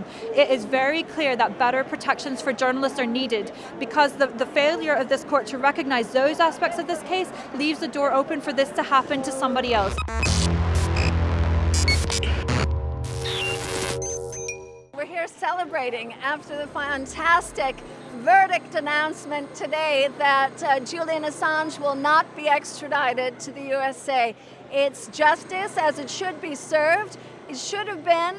journalism. It is very clear that better protections for journalists are needed because the failure of this court to recognize those aspects of this case leaves the door open for this to happen to somebody else. We're here celebrating after the fantastic verdict announcement today that Julian Assange will not be extradited to the USA. It's justice as it should be served. It should have been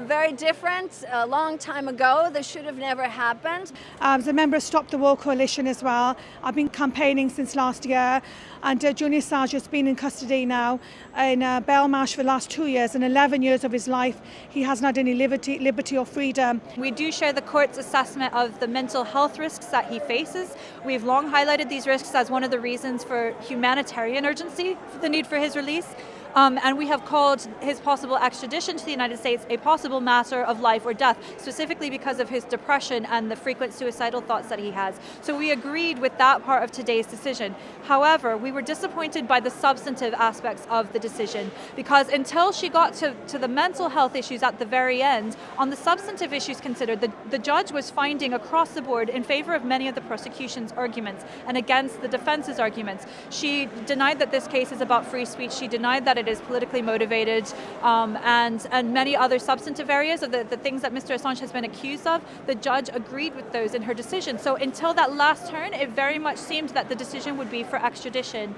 very different a long time ago. This should have never happened. As a member of Stop the War Coalition as well, I've been campaigning since last year, and Julian Assange has been in custody now in Belmarsh for the last 2 years, and 11 years of his life he hasn't had any liberty or freedom. We do share the court's assessment of the mental health risks that he faces. We've long highlighted these risks as one of the reasons for humanitarian urgency for the need for his release. And we have called his possible extradition to the United States a possible matter of life or death, specifically because of his depression and the frequent suicidal thoughts that he has. So we agreed with that part of today's decision. However, we were disappointed by the substantive aspects of the decision because until she got to the mental health issues at the very end, on the substantive issues considered, the judge was finding across the board in favor of many of the prosecution's arguments and against the defense's arguments. She denied that this case is about free speech. She denied that it is politically motivated, and many other substantive areas of the things that Mr. Assange has been accused of. The judge agreed with those in her decision. So until that last turn, it very much seemed that the decision would be for extradition.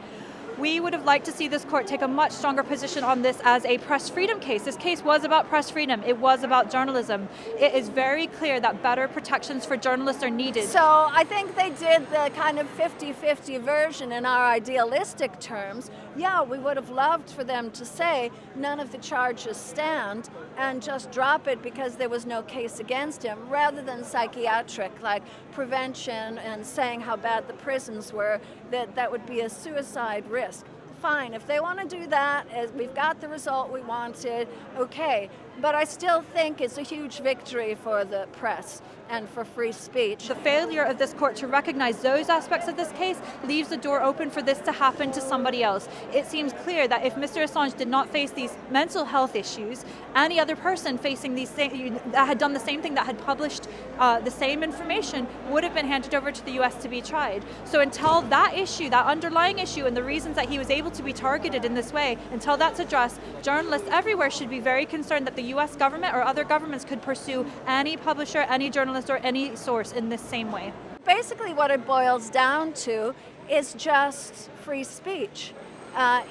We would have liked to see this court take a much stronger position on this as a press freedom case. This case was about press freedom. It was about journalism. It is very clear that better protections for journalists are needed. So I think they did the kind of 50-50 version in our idealistic terms. Yeah, we would have loved for them to say none of the charges stand and just drop it because there was no case against him, rather than psychiatric, like prevention and saying how bad the prisons were, that would be a suicide risk. Fine, if they want to do that, as we've got the result we wanted, okay. But I still think it's a huge victory for the press and for free speech. The failure of this court to recognize those aspects of this case leaves the door open for this to happen to somebody else. It seems clear that if Mr. Assange did not face these mental health issues, any other person facing these that had done the same thing, that had published the same information, would have been handed over to the US to be tried. So until that issue, that underlying issue, and the reasons that he was able to be targeted in this way, until that's addressed, journalists everywhere should be very concerned that the US government or other governments could pursue any publisher, any journalist, or any source in this same way. Basically what it boils down to is just free speech,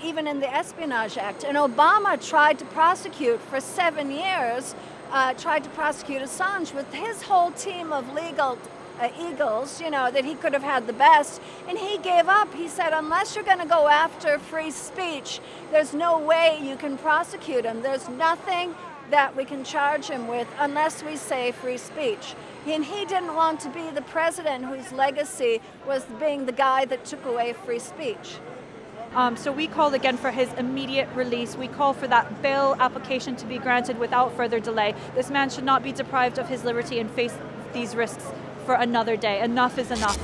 even in the Espionage Act. And Obama tried to prosecute for 7 years, tried to prosecute Assange with his whole team of legal eagles, that he could have had the best, and he gave up. He said, unless you're going to go after free speech, there's no way you can prosecute him. There's nothing that we can charge him with unless we say free speech. And he didn't want to be the president whose legacy was being the guy that took away free speech. So we call again for his immediate release. We call for that bail application to be granted without further delay. This man should not be deprived of his liberty and face these risks for another day. Enough is enough.